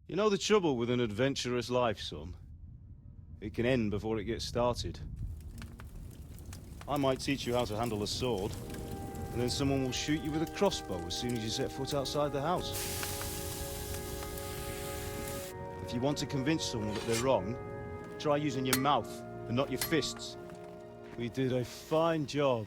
You know the trouble with an adventurous life, son? It can end before it gets started. I might teach you how to handle a sword, and then someone will shoot you with a crossbow as soon as you set foot outside the house. If you want to convince someone that they're wrong, try using your mouth and not your fists. We did a fine job.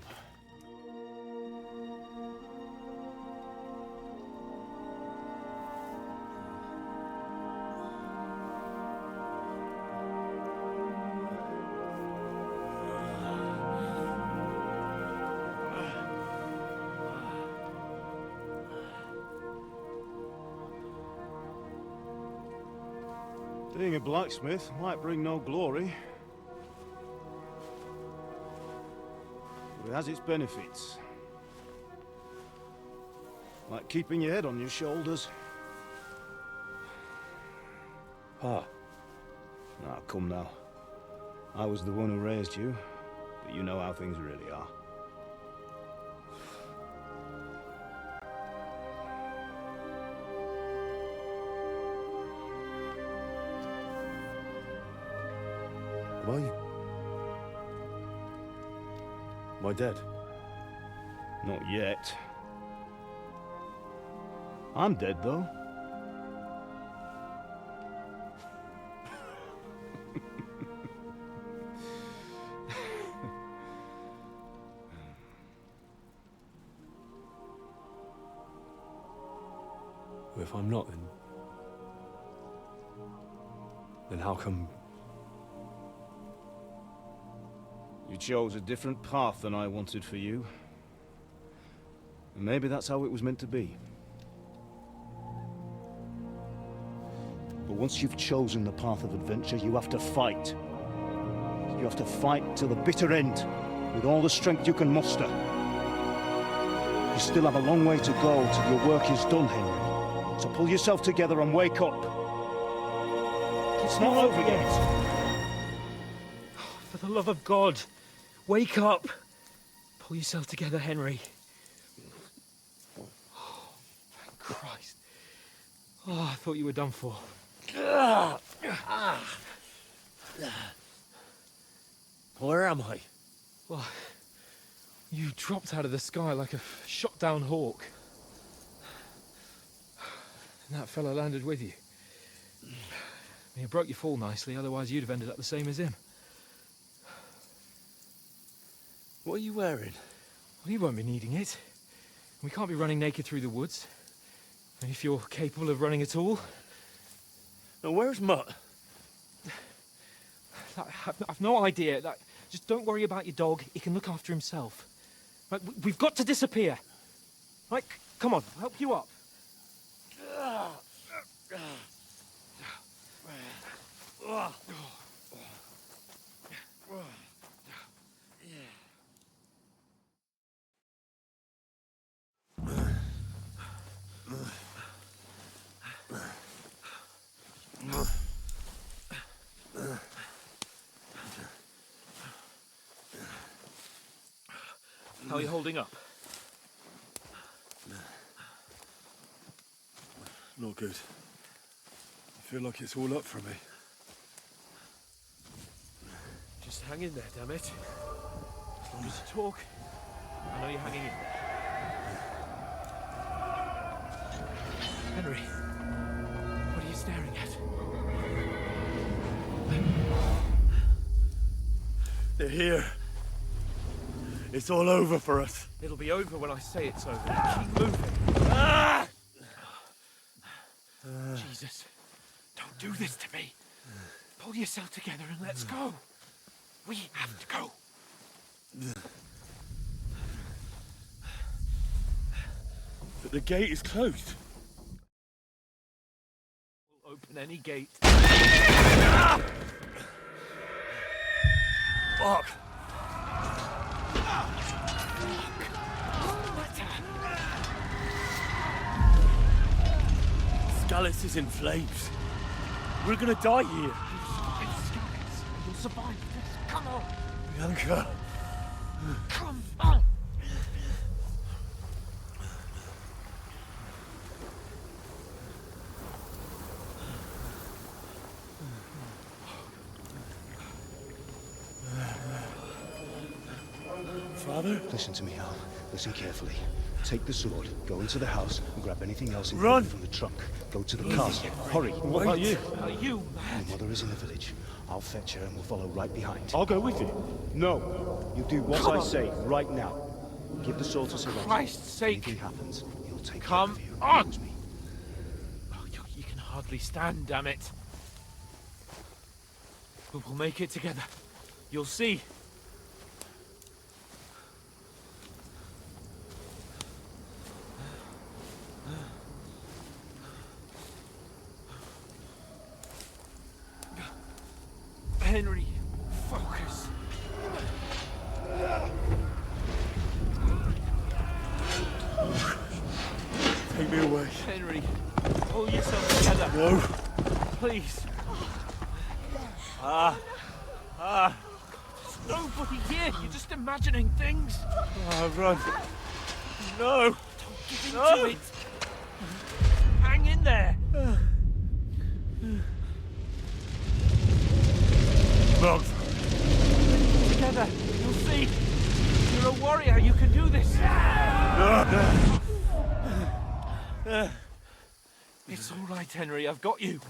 Being a blacksmith might bring no glory, but it has its benefits. Like keeping your head on your shoulders. Pa. Now, come now. I was the one who raised you, but you know how things really are. Am I dead? Not yet. I'm dead, though. Well, if I'm not, then how come... You chose a different path than I wanted for you. And maybe that's how it was meant to be. But once you've chosen the path of adventure, you have to fight. You have to fight till the bitter end, with all the strength you can muster. You still have a long way to go till your work is done, Henry. So pull yourself together and wake up. It's not over yet. For the love of God, wake up! Pull yourself together, Henry. Oh, thank Christ. Oh, I thought you were done for. Where am I? Well, you dropped out of the sky like a shot-down hawk. And that fella landed with you. You broke your fall nicely, otherwise you'd have ended up the same as him. What are you wearing? Well, you won't be needing it. We can't be running naked through the woods. And if you're capable of running at all... Now, where's Mutt? I've no idea. Just don't worry about your dog. He can look after himself. Right, we've got to disappear. Right, come on, I'll help you up. How are you holding up? Not good. I feel like it's all up for me. Just hang in there, damn it. As long as you talk, I know you're hanging in there. Henry, what are you staring at? They're here. It's all over for us. It'll be over when I say it's over. Keep moving. Ah! Jesus, don't do this to me. Pull yourself together and let's go. We have to go. But the gate is closed. We'll open any gate. Fuck. Scallis is in flames. We're gonna die here. You'll survive this. Come on. Bianca. Come on. Father? Listen to me, Al. Listen carefully. Take the sword, go into the house, and grab anything else Run! important from the trunk. Go to the castle. Hurry. What about you? Are you mad? Your mother is in the village. I'll fetch her and we'll follow right behind. I'll go with you. No. You do what I say right now. Give the sword to Sir Roger. Christ's sake. If anything happens, he'll take Come care of you. on. Promise me. Oh, you can hardly stand, damn it. But we'll make it together. You'll see. Henry, focus. Take me away. Henry, pull yourself together. No. Please. There's nobody here. You're just imagining things. Run. No. Don't give in to it. Hang in there. Look. Together. You'll see. You're a warrior. You can do this. It's all right, Henry. I've got you.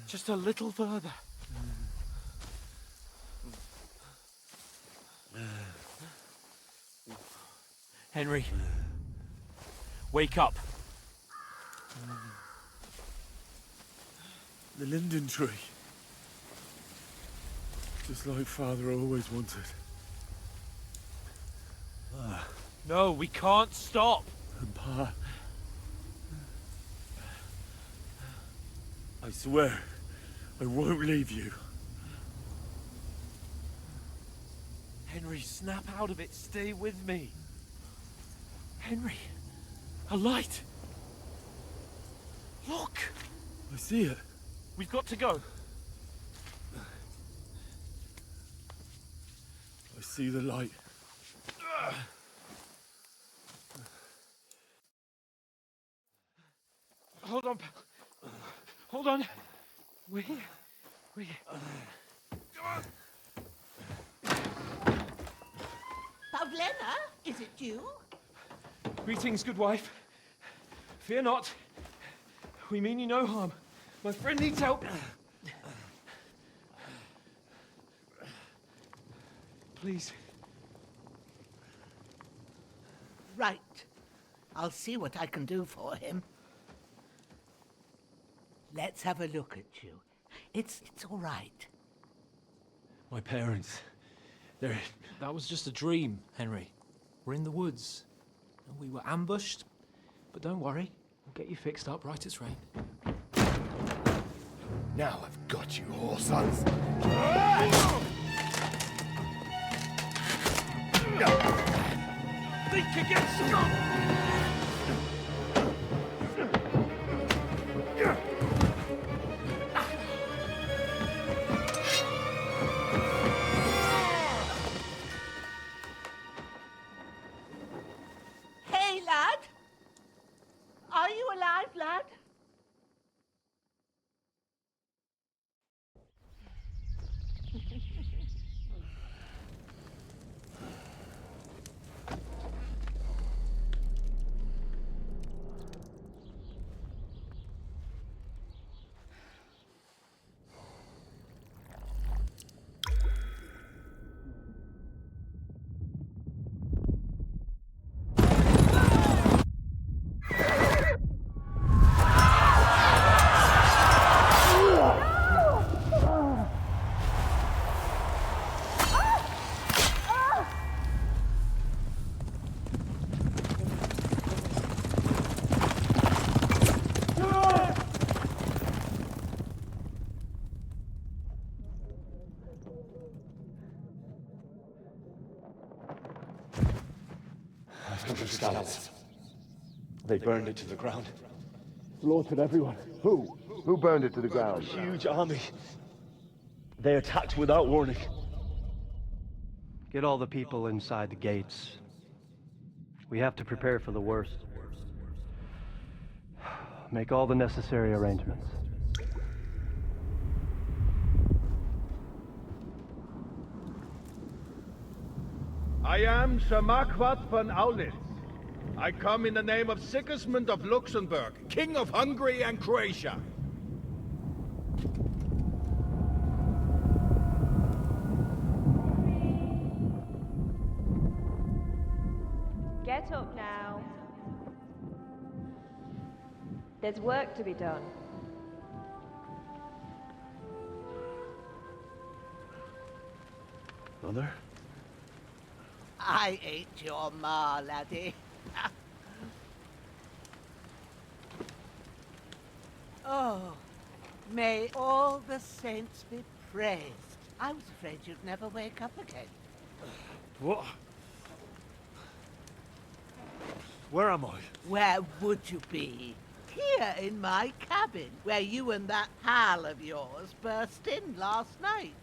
Just a little further. Henry, wake up. The linden tree. Just like Father always wanted. No, we can't stop. And Pa... I swear, I won't leave you. Henry, snap out of it. Stay with me. Henry, a light. Look, I see it. we've got to go. I see the light. Hold on, pal. Hold on. We're here. We're here. Pavlena, is it you? Greetings, good wife. Fear not. We mean you no harm. My friend needs help. Please. Right. I'll see what I can do for him. Let's have a look at you. It's all right. My parents. That was just a dream, Henry. We're in the woods. We were ambushed. But don't worry. We'll get you fixed up right as rain. Now I've got you, whoresons. Think again, Scott! Hey, lad! Are you alive, lad? They burned it to the ground. Slaughtered everyone. Who? Who burned it to the ground? Huge army. They attacked without warning. Get all the people inside the gates. We have to prepare for the worst. Make all the necessary arrangements. I am Sir Marquardt von Aulitz. I come in the name of Sigismund of Luxembourg, King of Hungary and Croatia. Get up now. There's work to be done. Mother? I ain't your ma, laddie. Oh, may all the saints be praised. I was afraid you'd never wake up again. What? Where am I? Where would you be? Here in my cabin, where you and that pal of yours burst in last night.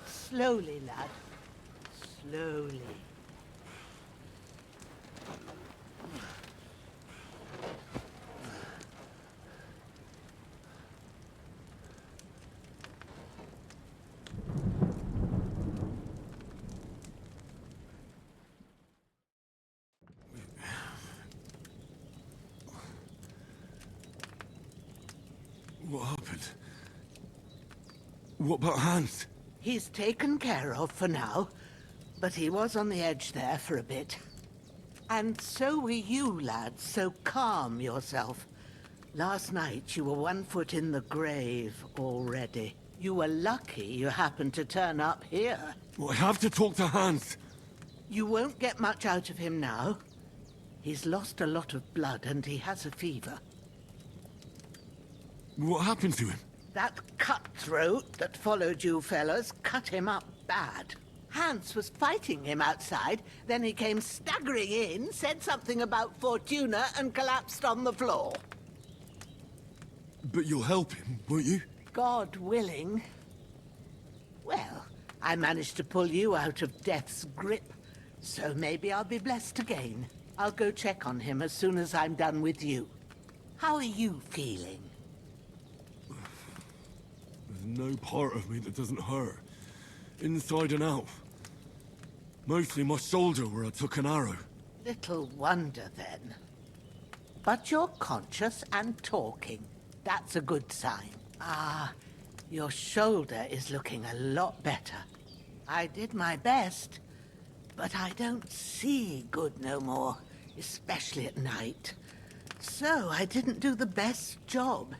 Slowly, lad. Slowly. What happened? What about Hans? He's taken care of for now, but he was on the edge there for a bit. And so were you, lad, so calm yourself. Last night you were 1 foot in the grave already. You were lucky you happened to turn up here. Well, I have to talk to Hans. You won't get much out of him now. He's lost a lot of blood and he has a fever. What happened to him? That cutthroat that followed you fellas cut him up bad. Hans was fighting him outside, then he came staggering in, said something about Fortuna, and collapsed on the floor. But you'll help him, won't you? God willing. Well, I managed to pull you out of death's grip, so maybe I'll be blessed again. I'll go check on him as soon as I'm done with you. How are you feeling? There's no part of me that doesn't hurt. Inside and out. Mostly my shoulder where I took an arrow. Little wonder then. But you're conscious and talking. That's a good sign. Ah, your shoulder is looking a lot better. I did my best, but I don't see good no more, especially at night. So I didn't do the best job.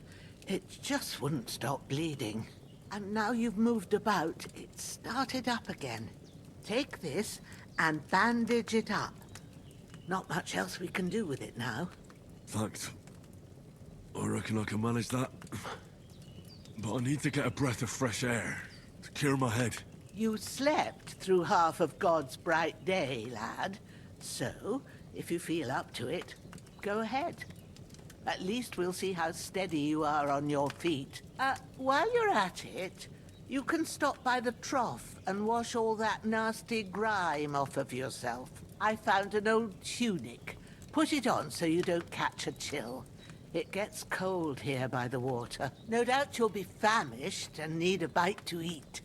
It just wouldn't stop bleeding. And now you've moved about, it started up again. Take this and bandage it up. Not much else we can do with it now. Thanks. I reckon I can manage that. But I need to get a breath of fresh air to clear my head. You slept through half of God's bright day, lad. So, if you feel up to it, go ahead. At least we'll see how steady you are on your feet. While you're at it, you can stop by the trough and wash all that nasty grime off of yourself. I found an old tunic. Put it on so you don't catch a chill. It gets cold here by the water. No doubt you'll be famished and need a bite to eat.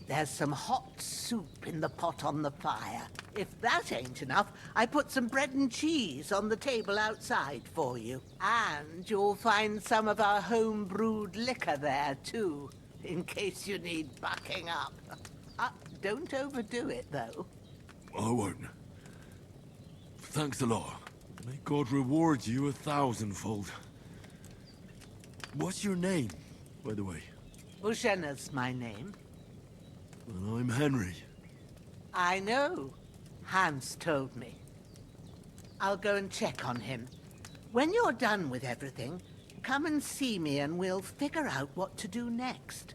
There's some hot soup in the pot on the fire. If that ain't enough, I put some bread and cheese on the table outside for you. And you'll find some of our home-brewed liquor there, too, in case you need bucking up. Don't overdo it, though. I won't. Thanks a lot. May God reward you 1,000-fold. What's your name, by the way? Bushenna's my name. And I'm Henry. I know. Hans told me. I'll go and check on him. When you're done with everything, come and see me and we'll figure out what to do next.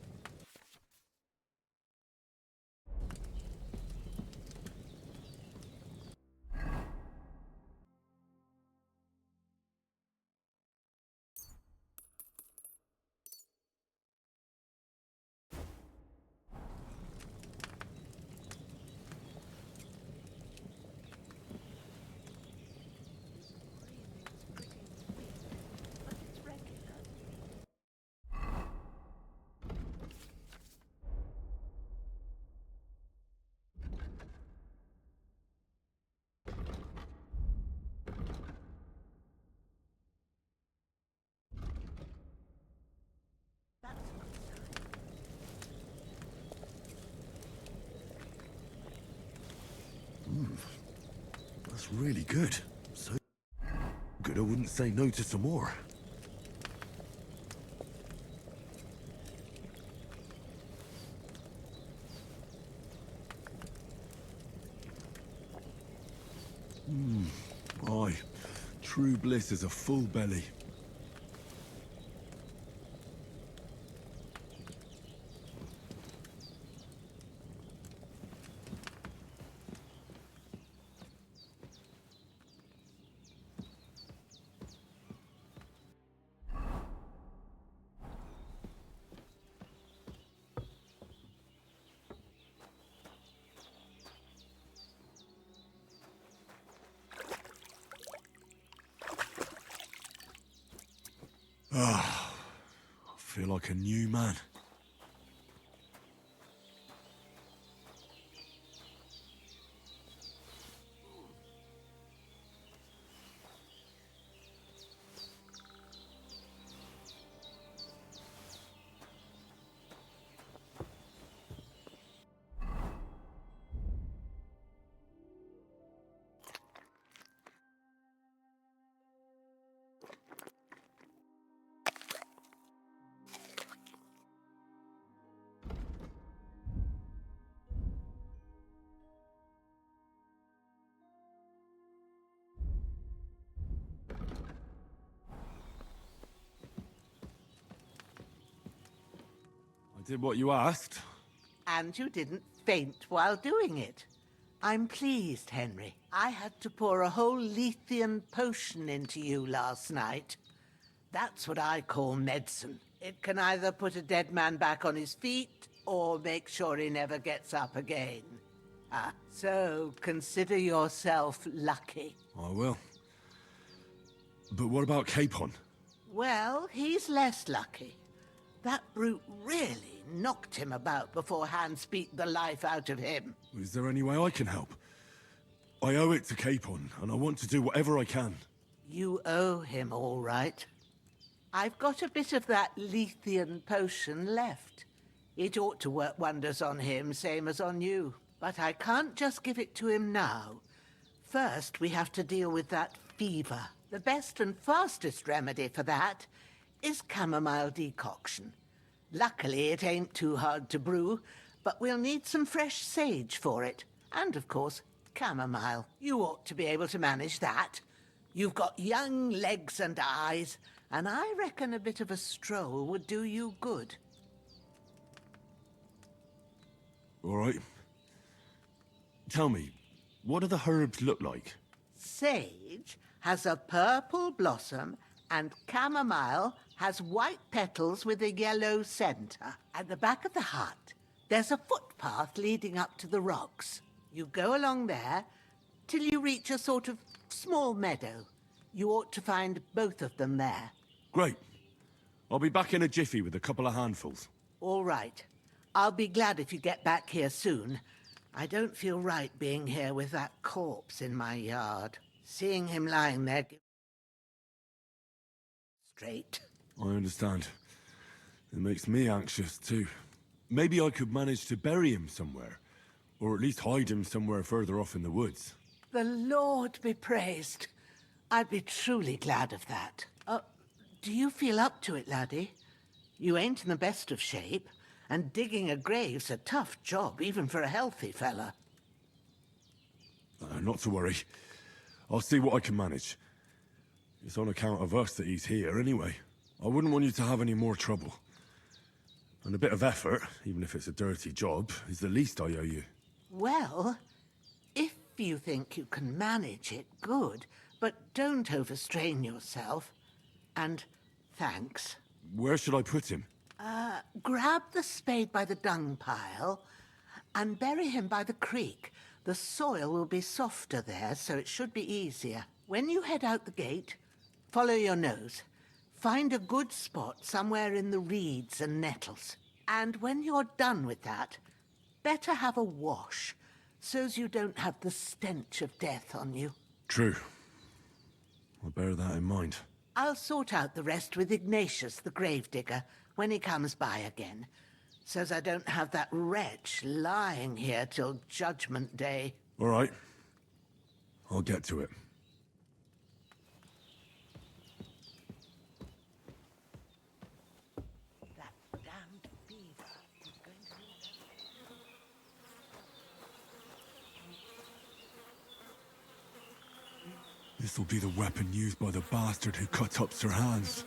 It's really good. So good I wouldn't say no to some more. Aye. True bliss is a full belly. I feel like a new man. I did what you asked. And you didn't faint while doing it. I'm pleased, Henry. I had to pour a whole Lethean potion into you last night. That's what I call medicine. It can either put a dead man back on his feet or make sure he never gets up again. So consider yourself lucky. I will. But what about Capon? Well, he's less lucky. That brute really knocked him about before Hans beat the life out of him. Is there any way I can help? I owe it to Capon, and I want to do whatever I can. You owe him, all right. I've got a bit of that Lethean potion left. It ought to work wonders on him, same as on you. But I can't just give it to him now. First, we have to deal with that fever. The best and fastest remedy for that is chamomile decoction. Luckily, it ain't too hard to brew, but we'll need some fresh sage for it. And, of course, chamomile. You ought to be able to manage that. You've got young legs and eyes, and I reckon a bit of a stroll would do you good. All right. Tell me, what do the herbs look like? Sage has a purple blossom, and chamomile has white petals with a yellow center. At the back of the hut, there's a footpath leading up to the rocks. You go along there till you reach a sort of small meadow. You ought to find both of them there. Great. I'll be back in a jiffy with a couple of handfuls. All right. I'll be glad if you get back here soon. I don't feel right being here with that corpse in my yard. Seeing him lying there... straight. I understand. It makes me anxious, too. Maybe I could manage to bury him somewhere. Or at least hide him somewhere further off in the woods. The Lord be praised. I'd be truly glad of that. Do you feel up to it, laddie? You ain't in the best of shape, and digging a grave's a tough job, even for a healthy fella. Not to worry. I'll see what I can manage. It's on account of us that he's here, anyway. I wouldn't want you to have any more trouble. And a bit of effort, even if it's a dirty job, is the least I owe you. Well, if you think you can manage it, good. But don't overstrain yourself. And thanks. Where should I put him? Grab the spade by the dung pile and bury him by the creek. The soil will be softer there, so it should be easier. When you head out the gate, follow your nose. Find a good spot somewhere in the reeds and nettles. And when you're done with that, better have a wash, so's you don't have the stench of death on you. True. I'll bear that in mind. I'll sort out the rest with Ignatius, the gravedigger, when he comes by again, so's I don't have that wretch lying here till Judgment Day. All right. I'll get to it. That damned beaver is going to need that. This'll be the weapon used by the bastard who cut up Sir Hans.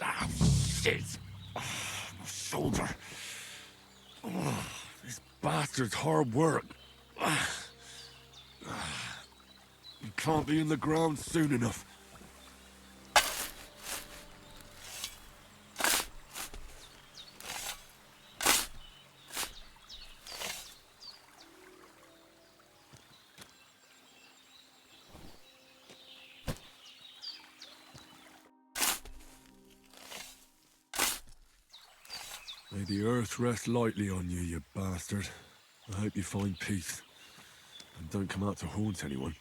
Ah, shit! Oh, my shoulder. Oh, this bastard's hard work. You can't be in the ground soon enough. May the earth rest lightly on you, you bastard. I hope you find peace. And don't come out to haunt anyone.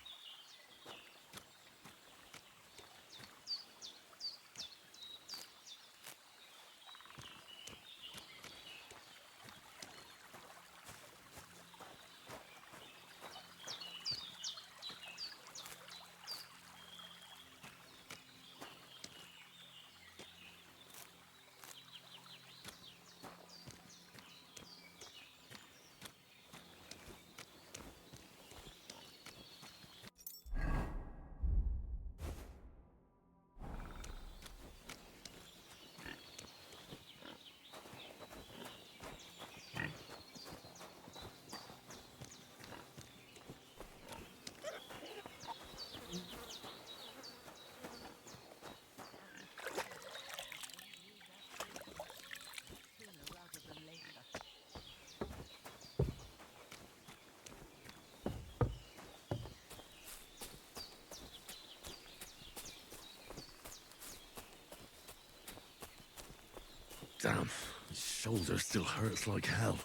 Damn, my shoulder still hurts like hell.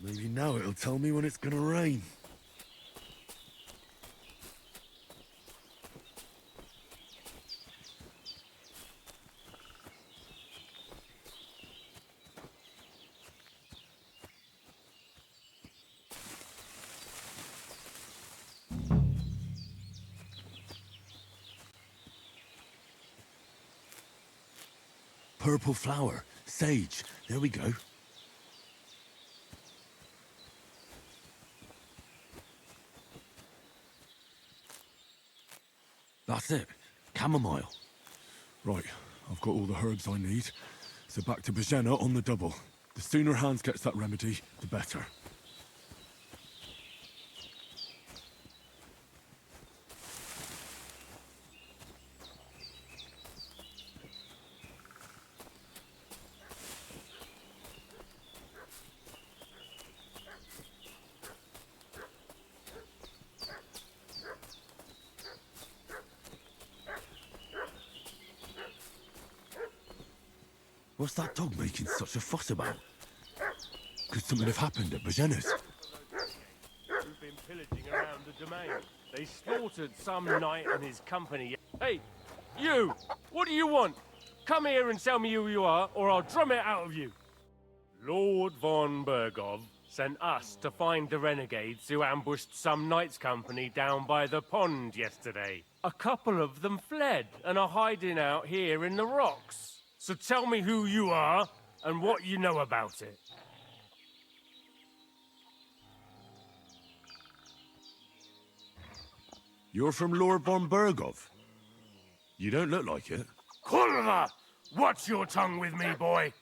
Maybe now it'll tell me when it's gonna rain. Purple flower, sage, there we go. That's it, chamomile. Right, I've got all the herbs I need, so back to Bajena on the double. The sooner Hans gets that remedy, the better. What's that dog making such a fuss about? Could something have happened at Bajena's? Who've been pillaging around the domain. They slaughtered some knight and his company. Hey, you! What do you want? Come here and tell me who you are, or I'll drum it out of you. Lord von Bergov sent us to find the renegades who ambushed some knight's company down by the pond yesterday. A couple of them fled and are hiding out here in the rocks. So tell me who you are and what you know about it. You're from Lord von Bergov? You don't look like it. Kulva! Watch your tongue with me, boy.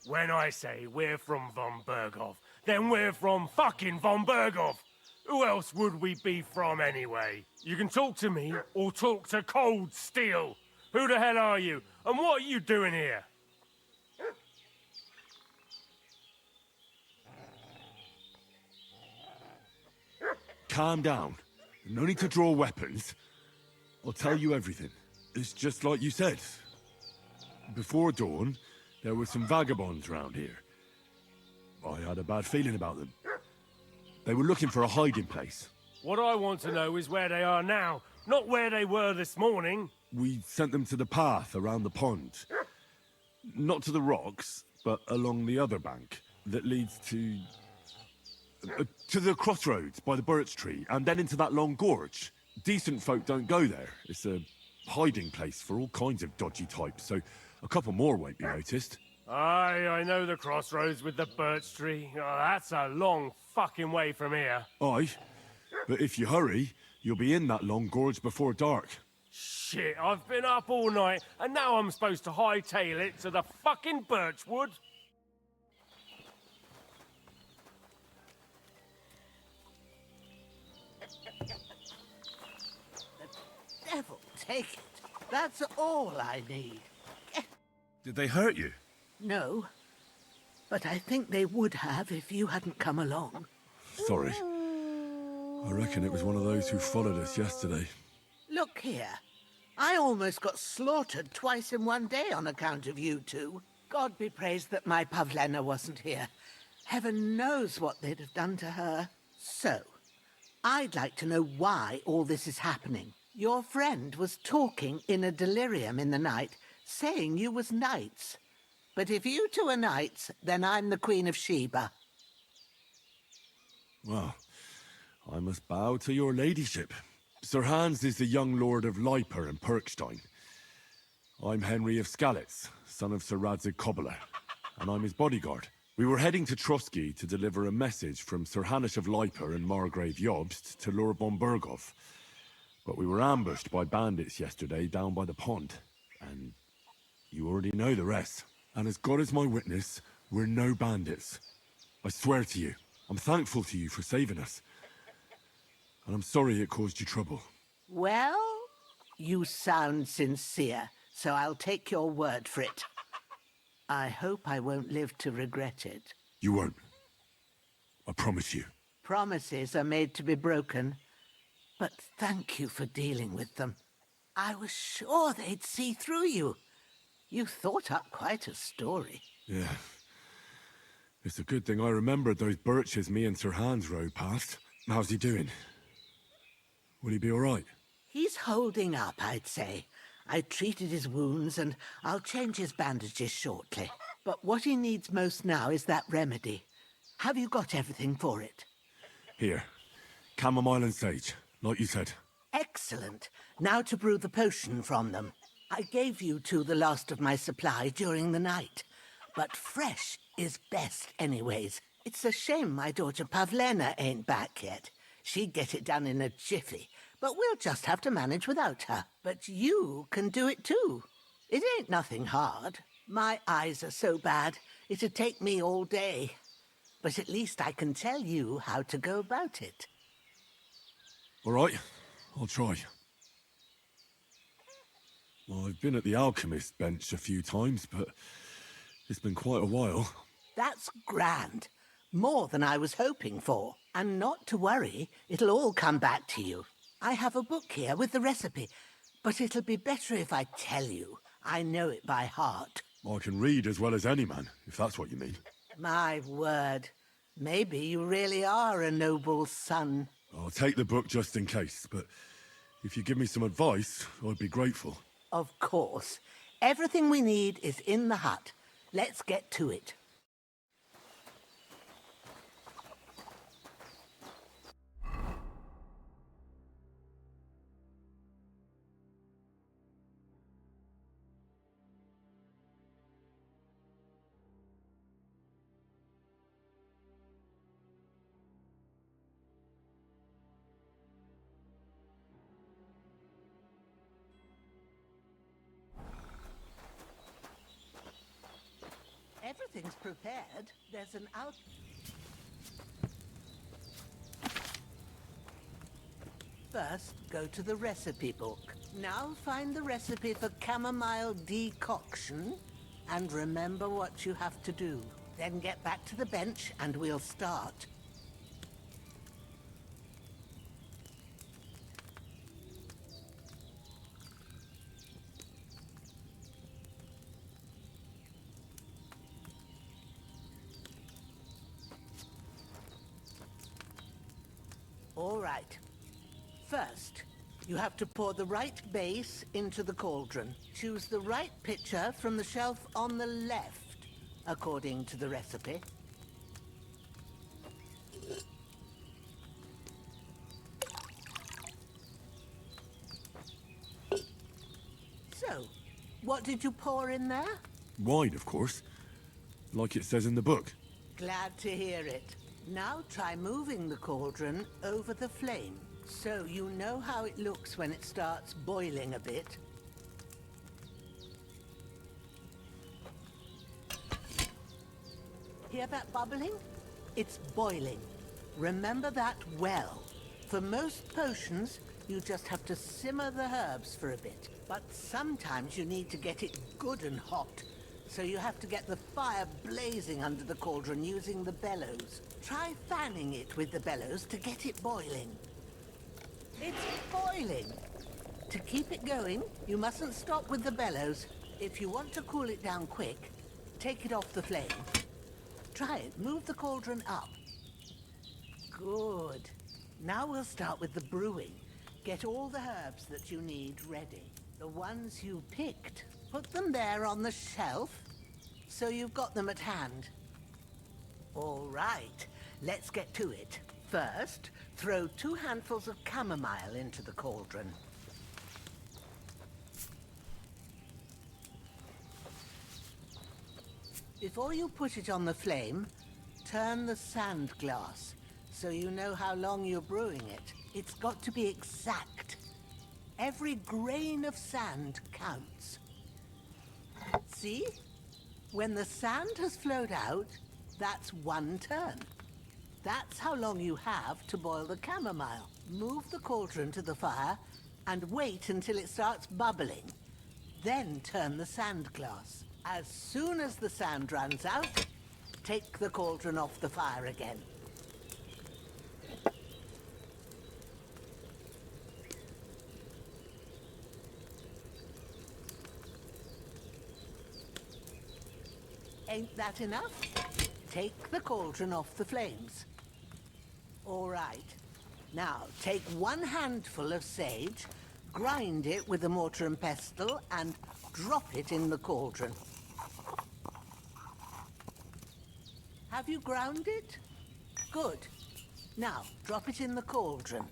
When I say we're from von Bergov, then we're from fucking von Bergov. Who else would we be from anyway? You can talk to me or talk to cold steel. Who the hell are you? And what are you doing here? Calm down. No need to draw weapons. I'll tell you everything. It's just like you said. Before dawn, there were some vagabonds round here. I had a bad feeling about them. They were looking for a hiding place. What I want to know is where they are now, not where they were this morning. We sent them to the path around the pond. Not to the rocks, but along the other bank that leads to the crossroads by the birch tree, and then into that long gorge. Decent folk don't go there. It's a hiding place for all kinds of dodgy types, so a couple more won't be noticed. Aye, I know the crossroads with the birch tree. Oh, that's a long fucking way from here. Aye, but if you hurry, you'll be in that long gorge before dark. Shit, I've been up all night, and now I'm supposed to hightail it to the fucking birchwood? Devil take it. That's all I need. Did they hurt you? No, but I think they would have if you hadn't come along. Sorry. I reckon it was one of those who followed us yesterday. Look here. I almost got slaughtered twice in one day on account of you two. God be praised that my Pavlena wasn't here. Heaven knows what they'd have done to her. So, I'd like to know why all this is happening. Your friend was talking in a delirium in the night, saying you was knights. But if you two are knights, then I'm the Queen of Sheba. Well, I must bow to your ladyship. Sir Hans is the young lord of Leiper and Perkstein. I'm Henry of Skalitz, son of Sir Radzig Kobyla, and I'm his bodyguard. We were heading to Trotsky to deliver a message from Sir Hanish of Leiper and Margrave Jobst to Lord von Bergov. But we were ambushed by bandits yesterday down by the pond, and you already know the rest. And as God is my witness, we're no bandits. I swear to you, I'm thankful to you for saving us. And I'm sorry it caused you trouble. Well, you sound sincere, so I'll take your word for it. I hope I won't live to regret it. You won't. I promise you. Promises are made to be broken. But thank you for dealing with them. I was sure they'd see through you. You thought up quite a story. Yeah. It's a good thing I remembered those birches me and Sir Hans rode past. How's he doing? Will he be all right? He's holding up, I'd say. I treated his wounds, and I'll change his bandages shortly. But what he needs most now is that remedy. Have you got everything for it? Here. Chamomile and sage, like you said. Excellent. Now to brew the potion from them. I gave you two the last of my supply during the night. But fresh is best anyways. It's a shame my daughter Pavlena ain't back yet. She'd get it done in a jiffy, but we'll just have to manage without her. But you can do it too. It ain't nothing hard. My eyes are so bad, it'd take me all day. But at least I can tell you how to go about it. All right, I'll try. Well, I've been at the alchemist bench a few times, but it's been quite a while. That's grand. More than I was hoping for. And not to worry, it'll all come back to you. I have a book here with the recipe, but it'll be better if I tell you. I know it by heart. I can read as well as any man, if that's what you mean. My word. Maybe you really are a noble son. I'll take the book just in case, but if you give me some advice, I'd be grateful. Of course. Everything we need is in the hut. Let's get to it. Everything's prepared. There's an out... First, go to the recipe book. Now find the recipe for chamomile decoction and remember what you have to do. Then get back to the bench and we'll start. All right. First, you have to pour the right base into the cauldron. Choose the right pitcher from the shelf on the left, according to the recipe. So, what did you pour in there? Wine, of course. Like it says in the book. Glad to hear it. Now try moving the cauldron over the flame, so you know how it looks when it starts boiling a bit. Hear that bubbling? It's boiling. Remember that well. For most potions, you just have to simmer the herbs for a bit. But sometimes you need to get it good and hot. So you have to get the fire blazing under the cauldron using the bellows. Try fanning it with the bellows to get it boiling. It's boiling! To keep it going, you mustn't stop with the bellows. If you want to cool it down quick, take it off the flame. Try it. Move the cauldron up. Good. Now we'll start with the brewing. Get all the herbs that you need ready. The ones you picked. Put them there on the shelf, so you've got them at hand. All right, let's get to it. First, throw 2 handfuls of chamomile into the cauldron. Before you put it on the flame, turn the sand glass, so you know how long you're brewing it. It's got to be exact. Every grain of sand counts. See? When the sand has flowed out, that's 1 turn. That's how long you have to boil the chamomile. Move the cauldron to the fire and wait until it starts bubbling. Then turn the sand glass. As soon as the sand runs out, take the cauldron off the fire again. Ain't that enough? Take the cauldron off the flames. All right. Now, take 1 handful of sage, grind it with a mortar and pestle, and drop it in the cauldron. Have you ground it? Good. Now, drop it in the cauldron.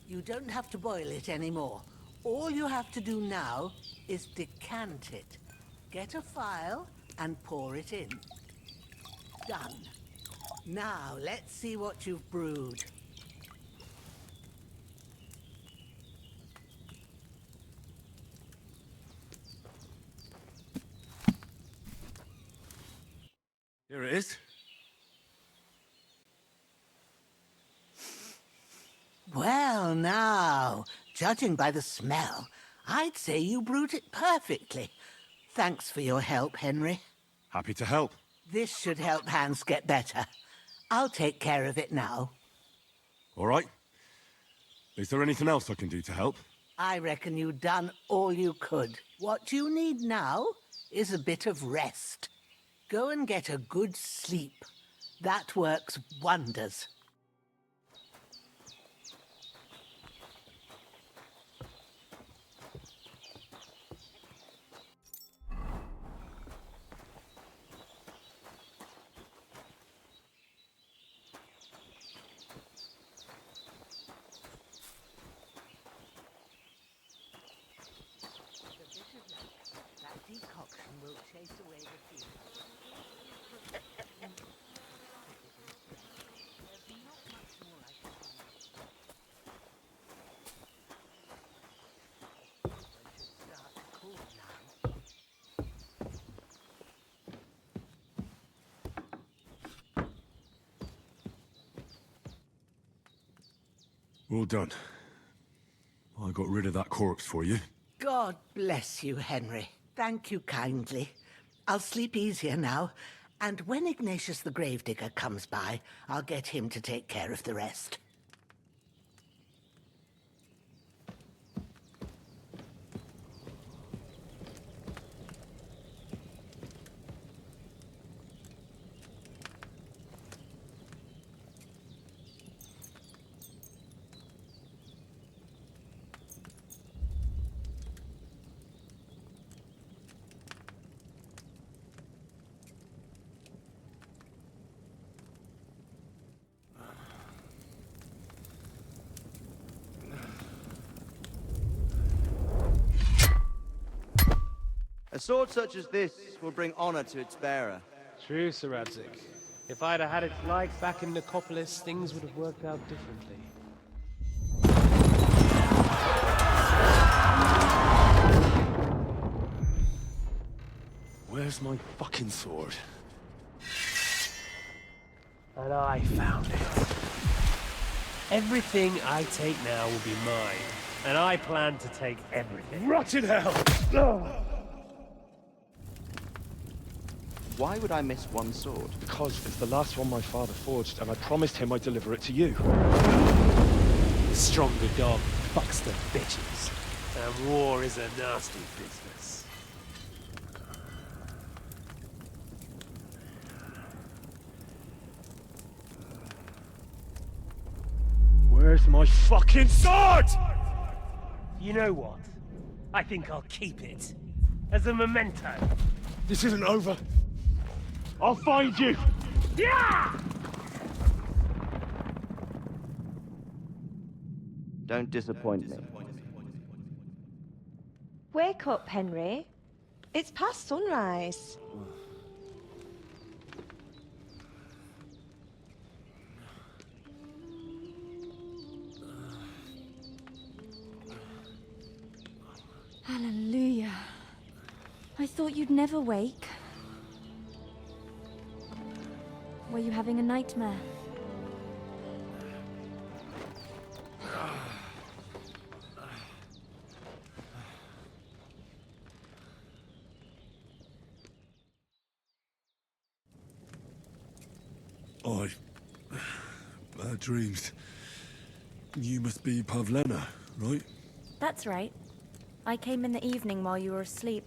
You don't have to boil it anymore. All you have to do now is decant it. Get a phial and pour it in. Done. Now, let's see what you've brewed. Here it is. Well, now, judging by the smell, I'd say you brewed it perfectly. Thanks for your help, Henry. Happy to help. This should help Hans get better. I'll take care of it now. All right. Is there anything else I can do to help? I reckon you've done all you could. What you need now is a bit of rest. Go and get a good sleep. That works wonders. That decoction will chase away the fever. There's not much more I can do. I should start to cool now. Well done. I got rid of that corpse for you. God bless you, Henry. Thank you kindly. I'll sleep easier now, and when Ignatius the Gravedigger comes by, I'll get him to take care of the rest. A sword such as this will bring honor to its bearer. True, Sir Radzik. If I'd have had its like back in Nicopolis, things would have worked out differently. Where's my fucking sword? And I found it. Everything I take now will be mine, and I plan to take everything. Rotted hell! Why would I miss one sword? Because it's the last one my father forged, and I promised him I'd deliver it to you. The stronger dog fucks the bitches, and war is a nasty business. Where's my fucking sword? You know what? I think I'll keep it. As a memento. This isn't over. I'll find you! Yeah! Don't disappoint me. Wake up, Henry. It's past sunrise. Hallelujah. I thought you'd never wake. Were you having a nightmare? Bad dreams. You must be Pavlena, right? That's right. I came in the evening while you were asleep.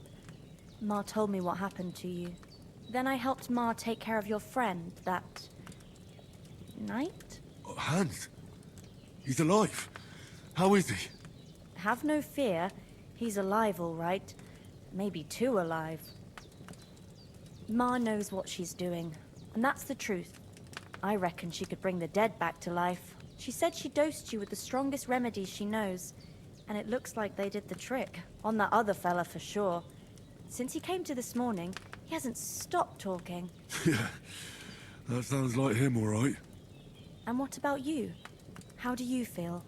Ma told me what happened to you. Then I helped Ma take care of your friend that night? Oh, Hans? He's alive. How is he? Have no fear. He's alive, all right. Maybe too alive. Ma knows what she's doing, and that's the truth. I reckon she could bring the dead back to life. She said she dosed you with the strongest remedies she knows, and it looks like they did the trick. On that other fella for sure. Since he came to this morning, he hasn't stopped talking. Yeah, that sounds like him, all right. And what about you? How do you feel?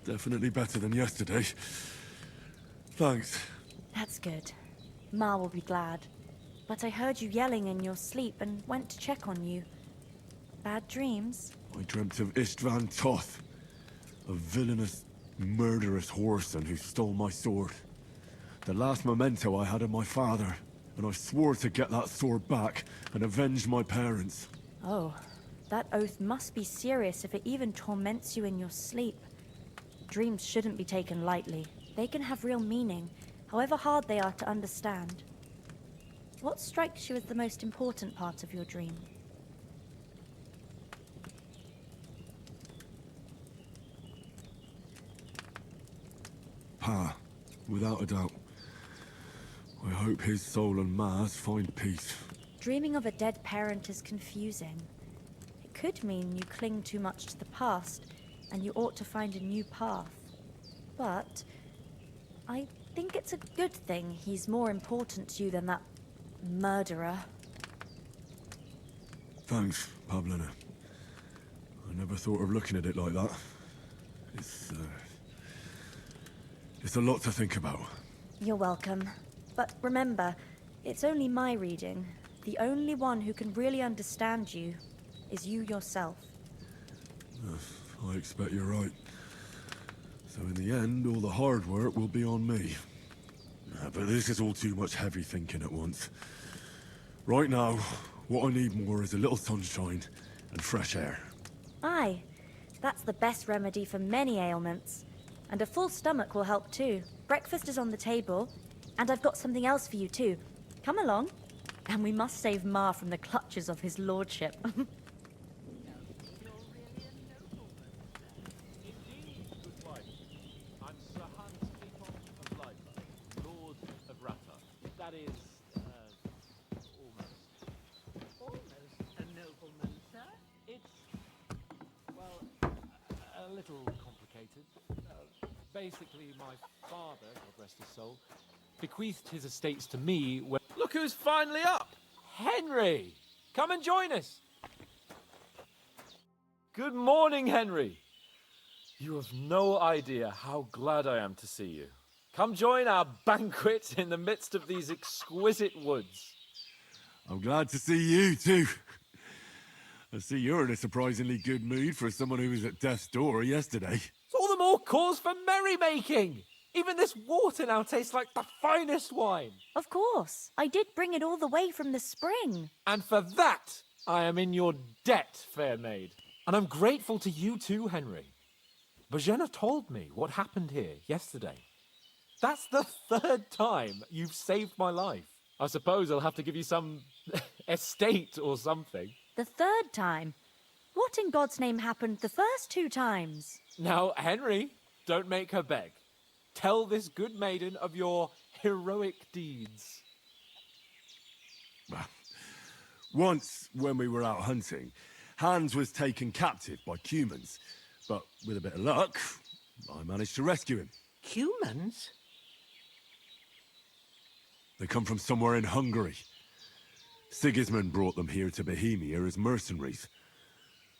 Definitely better than yesterday. Thanks. That's good. Ma will be glad. But I heard you yelling in your sleep and went to check on you. Bad dreams? I dreamt of Istvan Toth, a villainous, murderous whoreson who stole my sword. The last memento I had of my father, and I swore to get that sword back and avenge my parents. Oh, that oath must be serious if it even torments you in your sleep. Dreams shouldn't be taken lightly. They can have real meaning, however hard they are to understand. What strikes you as the most important part of your dream? Pa, without a doubt. I hope his soul and Ma's find peace. Dreaming of a dead parent is confusing. It could mean you cling too much to the past, and you ought to find a new path. But I think it's a good thing he's more important to you than that murderer. Thanks, Pavlina. I never thought of looking at it like that. It's a lot to think about. You're welcome. But remember, it's only my reading. The only one who can really understand you is you yourself. I expect you're right. So in the end, all the hard work will be on me. But this is all too much heavy thinking at once. Right now, what I need more is a little sunshine and fresh air. Aye, that's the best remedy for many ailments. And a full stomach will help too. Breakfast is on the table, and I've got something else for you too. Come along. And we must save Ma from the clutches of his lordship. That is, almost. Almost a nobleman, sir? It's, well, a little complicated. Basically, my father, God rest his soul, bequeathed his estates to me when... Look who's finally up! Henry! Come and join us! Good morning, Henry! You have no idea how glad I am to see you. Come join our banquet in the midst of these exquisite woods. I'm glad to see you, too. I see you're in a surprisingly good mood for someone who was at death's door yesterday. It's all the more cause for merrymaking! Even this water now tastes like the finest wine. Of course. I did bring it all the way from the spring. And for that, I am in your debt, fair maid. And I'm grateful to you too, Henry. Bojena told me what happened here yesterday. That's the third time you've saved my life. I suppose I'll have to give you some estate or something. The third time? What in God's name happened the first 2 times? Now, Henry, don't make her beg. Tell this good maiden of your heroic deeds. Once, when we were out hunting, Hans was taken captive by humans. But with a bit of luck, I managed to rescue him. Humans? They come from somewhere in Hungary. Sigismund brought them here to Bohemia as mercenaries.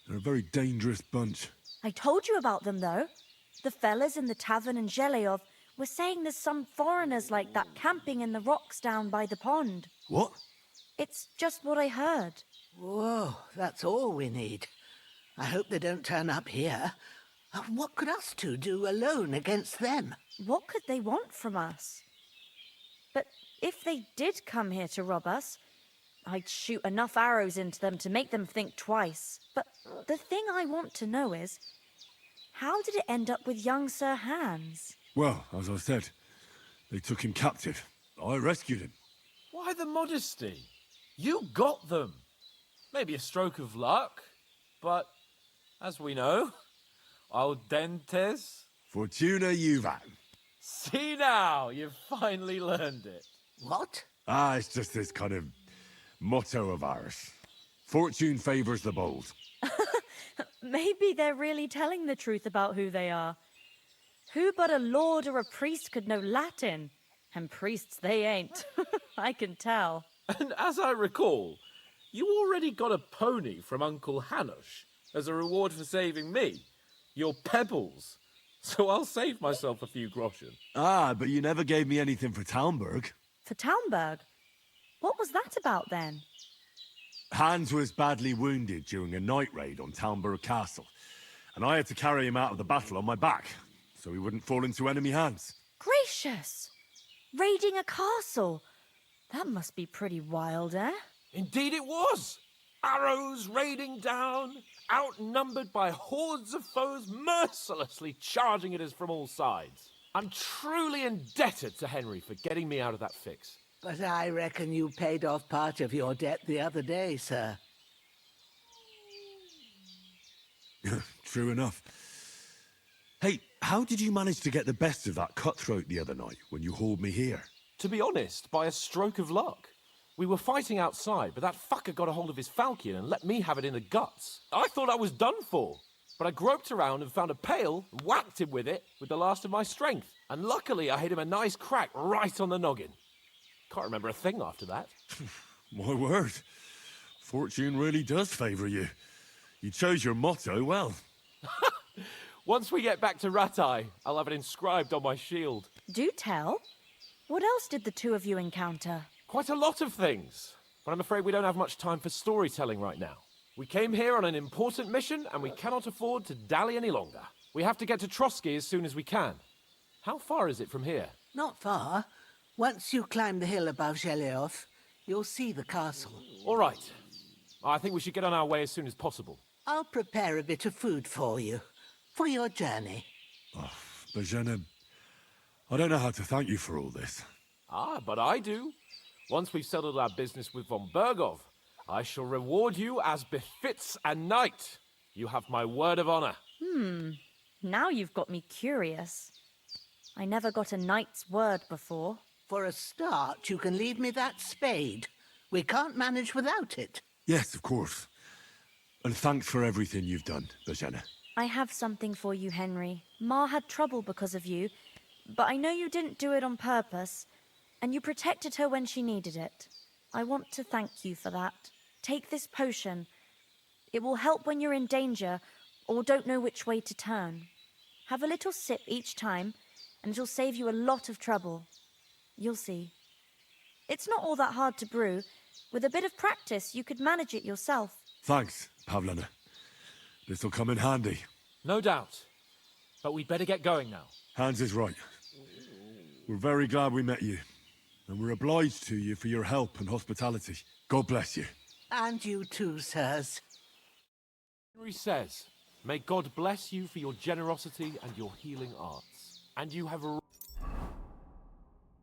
They're a very dangerous bunch. I told you about them, though. The fellas in the tavern in Zheleov were saying there's some foreigners like that camping in the rocks down by the pond. What? It's just what I heard. Whoa, that's all we need. I hope they don't turn up here. What could us two do alone against them? What could they want from us? But if they did come here to rob us, I'd shoot enough arrows into them to make them think twice. But the thing I want to know is, how did it end up with young Sir Hans? Well, as I said, they took him captive. I rescued him. Why the modesty? You got them. Maybe a stroke of luck, but as we know, al dentes. Fortuna juvat. See now, you've finally learned it. What? It's just this kind of motto of ours. Fortune favors the bold. Maybe they're really telling the truth about who they are. Who but a lord or a priest could know Latin? And priests they ain't. I can tell. And as I recall, you already got a pony from Uncle Hanush as a reward for saving me. Your pebbles. So I'll save myself a few groschen. But you never gave me anything for Talmberg. For Talmberg? What was that about then? Hans was badly wounded during a night raid on Talmberg Castle, and I had to carry him out of the battle on my back, so he wouldn't fall into enemy hands. Gracious! Raiding a castle? That must be pretty wild, eh? Indeed it was! Arrows raining down, outnumbered by hordes of foes mercilessly charging at us from all sides. I'm truly indebted to Henry for getting me out of that fix. But I reckon you paid off part of your debt the other day, sir. True enough. Hey, how did you manage to get the best of that cutthroat the other night when you hauled me here? To be honest, by a stroke of luck. We were fighting outside, but that fucker got a hold of his falchion and let me have it in the guts. I thought I was done for. But I groped around and found a pail and whacked him with it with the last of my strength. And luckily I hit him a nice crack right on the noggin. Can't remember a thing after that. My word. Fortune really does favour you. You chose your motto well. Once we get back to Ratai, I'll have it inscribed on my shield. Do tell. What else did the two of you encounter? Quite a lot of things. But I'm afraid we don't have much time for storytelling right now. We came here on an important mission, and we cannot afford to dally any longer. We have to get to Trotsky as soon as we can. How far is it from here? Not far. Once you climb the hill above Zhelioth, you'll see the castle. All right. I think we should get on our way as soon as possible. I'll prepare a bit of food for you, for your journey. Oh, Bajena, I don't know how to thank you for all this. Ah, but I do. Once we've settled our business with von Bergov, I shall reward you as befits a knight. You have my word of honor. Now you've got me curious. I never got a knight's word before. For a start, you can leave me that spade. We can't manage without it. Yes, of course. And thanks for everything you've done, Bajena. I have something for you, Henry. Ma had trouble because of you, but I know you didn't do it on purpose, and you protected her when she needed it. I want to thank you for that. Take this potion. It will help when you're in danger or don't know which way to turn. Have a little sip each time, and it'll save you a lot of trouble. You'll see. It's not all that hard to brew. With a bit of practice, you could manage it yourself. Thanks, Pavlana. This'll come in handy. No doubt. But we'd better get going now. Hans is right. We're very glad we met you. And we're obliged to you for your help and hospitality. God bless you. And you too, sirs. Henry says, may God bless you for your generosity and your healing arts. And you have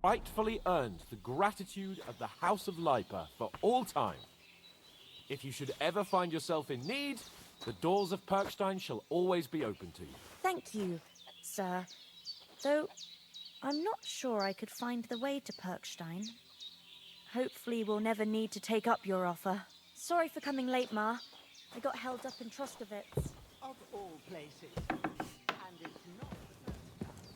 rightfully earned the gratitude of the House of Lipa for all time. If you should ever find yourself in need, the doors of Perkstein shall always be open to you. Thank you, sir. Though I'm not sure I could find the way to Perkstein. Hopefully we'll never need to take up your offer. Sorry for coming late, Ma. I got held up in Troskovitz. Of all places. And it's not the first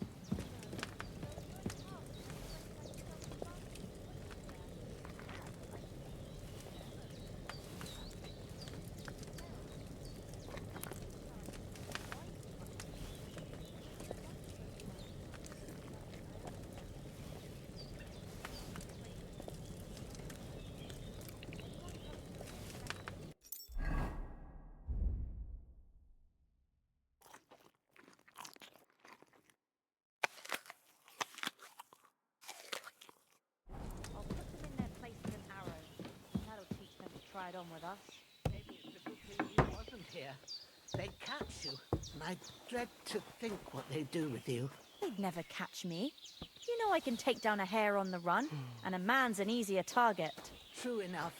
I'll put them in their place with an arrow. That'll teach them to try it on with us. Maybe it's a good thing you wasn't here. They'd catch you, and I dread to think what they'd do with you. They'd never catch me. You know I can take down a hare on the run, and a man's an easier target. True enough.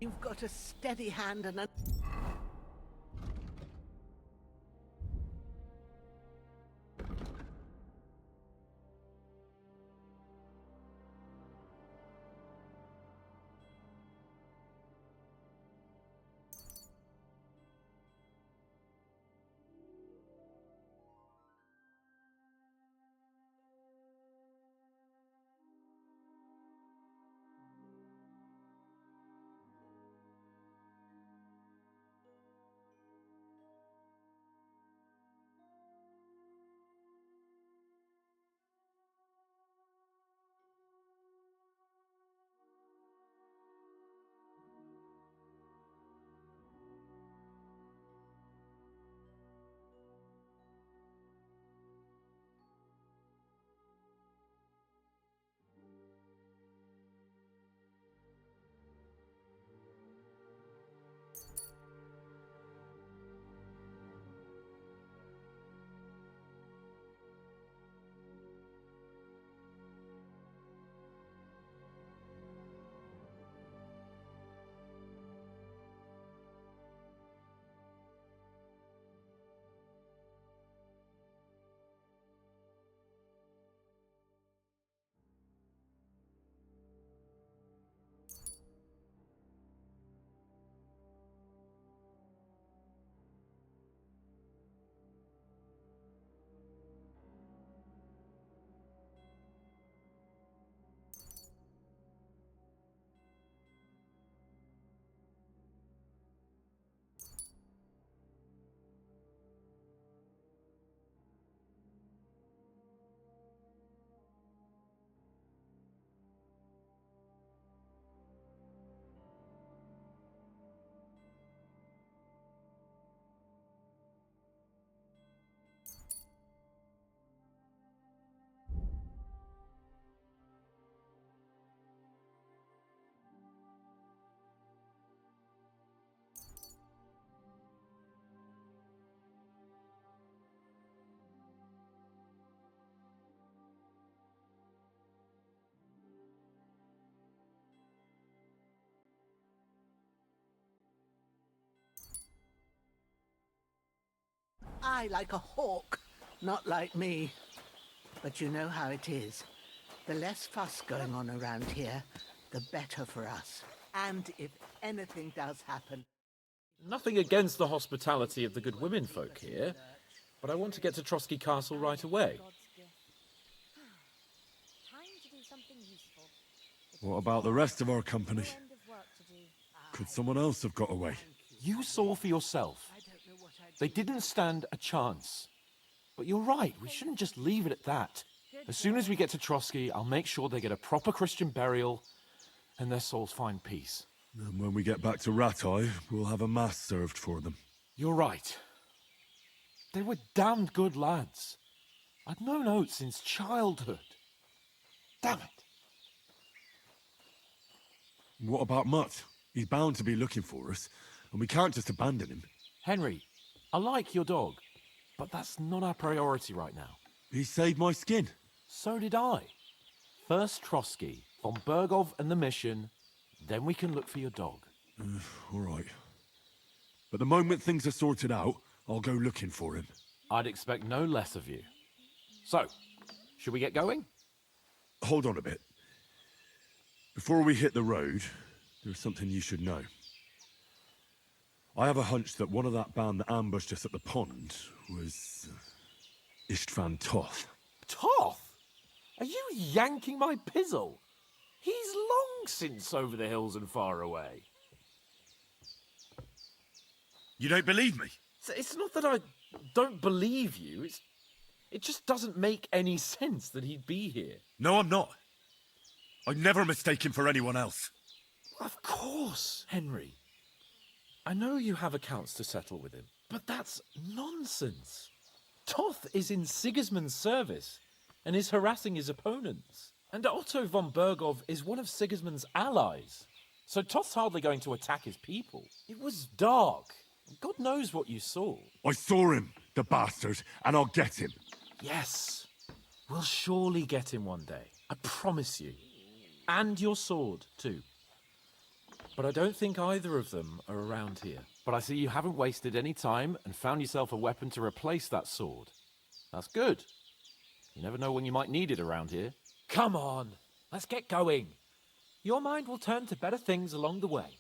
You've got a steady hand and a... fly like a hawk, not like me. But you know how it is. The less fuss going on around here, the better for us. And if anything does happen... Nothing against the hospitality of the good women folk here, but I want to get to Trotsky Castle right away. What about the rest of our company? Could someone else have got away? You saw for yourself. They didn't stand a chance. But you're right, we shouldn't just leave it at that. As soon as we get to Trotsky, I'll make sure they get a proper Christian burial and their souls find peace. And when we get back to Rattay, we'll have a mass served for them. You're right. They were damned good lads. I'd known Oates since childhood. Damn it. What about Mutt? He's bound to be looking for us, and we can't just abandon him. Henry, I like your dog, but that's not our priority right now. He saved my skin. So did I. First Trotsky, von Bergov and the mission, then we can look for your dog. All right. But the moment things are sorted out, I'll go looking for him. I'd expect no less of you. So, should we get going? Hold on a bit. Before we hit the road, there's something you should know. I have a hunch that one of that band that ambushed us at the pond was... Istvan Toth. Toth? Are you yanking my pizzle? He's long since over the hills and far away. You don't believe me? It's not that I don't believe you. It just doesn't make any sense that he'd be here. No, I'm not. I'd never mistake him for anyone else. Of course, Henry. I know you have accounts to settle with him, but that's nonsense. Toth is in Sigismund's service and is harassing his opponents. And Otto von Bergov is one of Sigismund's allies. So Toth's hardly going to attack his people. It was dark. God knows what you saw. I saw him, the bastard, and I'll get him. Yes. We'll surely get him one day. I promise you. And your sword, too. But I don't think either of them are around here. But I see you haven't wasted any time and found yourself a weapon to replace that sword. That's good. You never know when you might need it around here. Come on, let's get going. Your mind will turn to better things along the way.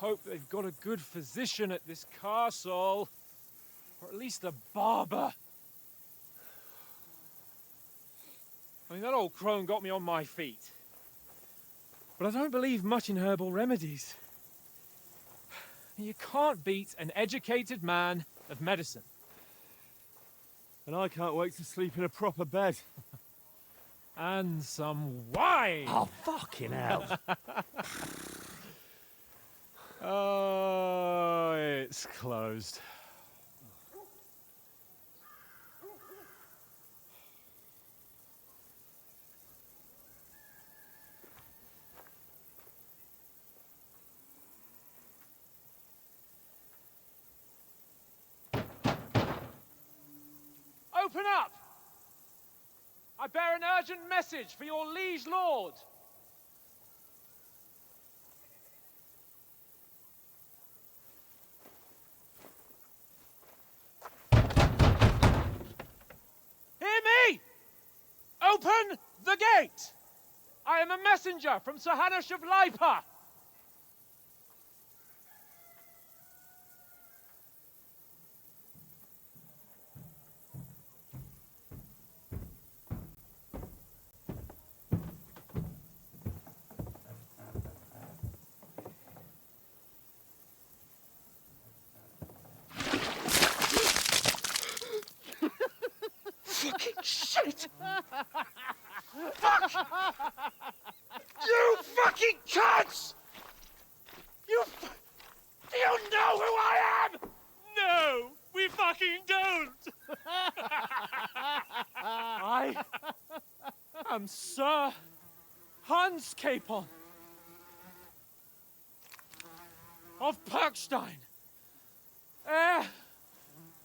hope they've got a good physician at this castle. Or at least a barber. I mean, that old crone got me on my feet. But I don't believe much in herbal remedies. You can't beat an educated man of medicine. And I can't wait to sleep in a proper bed. And some wine! Oh, fucking hell. Oh, it's closed. Open up! I bear an urgent message for your liege lord. Hear me! Open the gate! I am a messenger from Sir Hanush of Lipa. Fucking shit! Fuck! You fucking cunts! Do you know who I am? No, we fucking don't! I am Sir Hans Capon of Perkstein, heir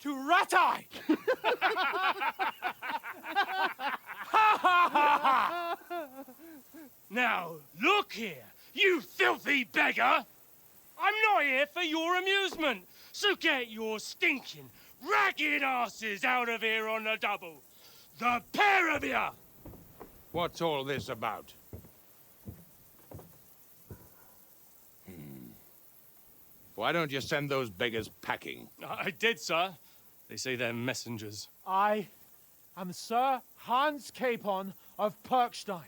to Ratai! Now, look here, you filthy beggar! I'm not here for your amusement, so get your stinking, ragged asses out of here on the double. The pair of you! What's all this about? Why don't you send those beggars packing? I did, sir. They say they're messengers. I am Sir Hans Capon of Perkstein.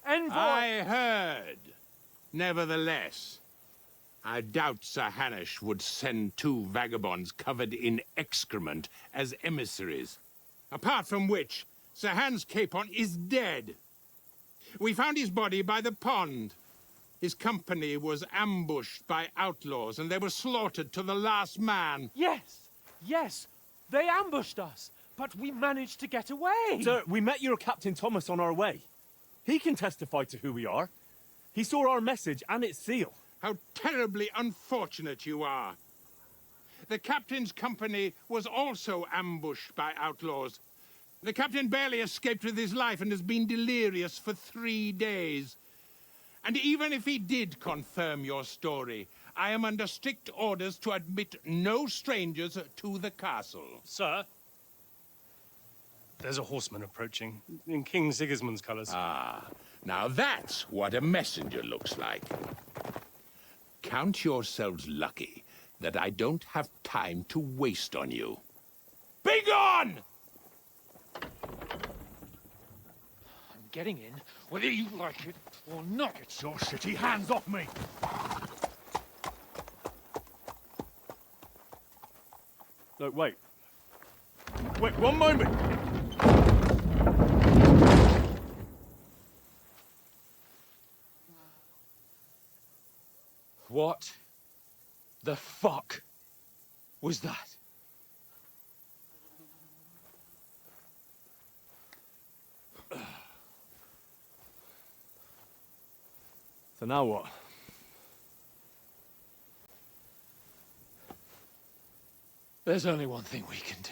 Envoy... I heard. Nevertheless, I doubt Sir Hanush would send two vagabonds covered in excrement as emissaries. Apart from which, Sir Hans Capon is dead. We found his body by the pond. His company was ambushed by outlaws, and they were slaughtered to the last man. Yes, yes, they ambushed us, but we managed to get away. Sir, we met your Captain Thomas on our way. He can testify to who we are. He saw our message and its seal. How terribly unfortunate you are. The captain's company was also ambushed by outlaws. The captain barely escaped with his life and has been delirious for 3 days. And even if he did confirm your story, I am under strict orders to admit no strangers to the castle. Sir, there's a horseman approaching in King Sigismund's colours. Ah, now that's what a messenger looks like. Count yourselves lucky that I don't have time to waste on you. Be gone! I'm getting in, whether you like it or not. Get your shitty hands off me! No, wait. Wait, one moment! What the fuck was that? So now what? There's only one thing we can do.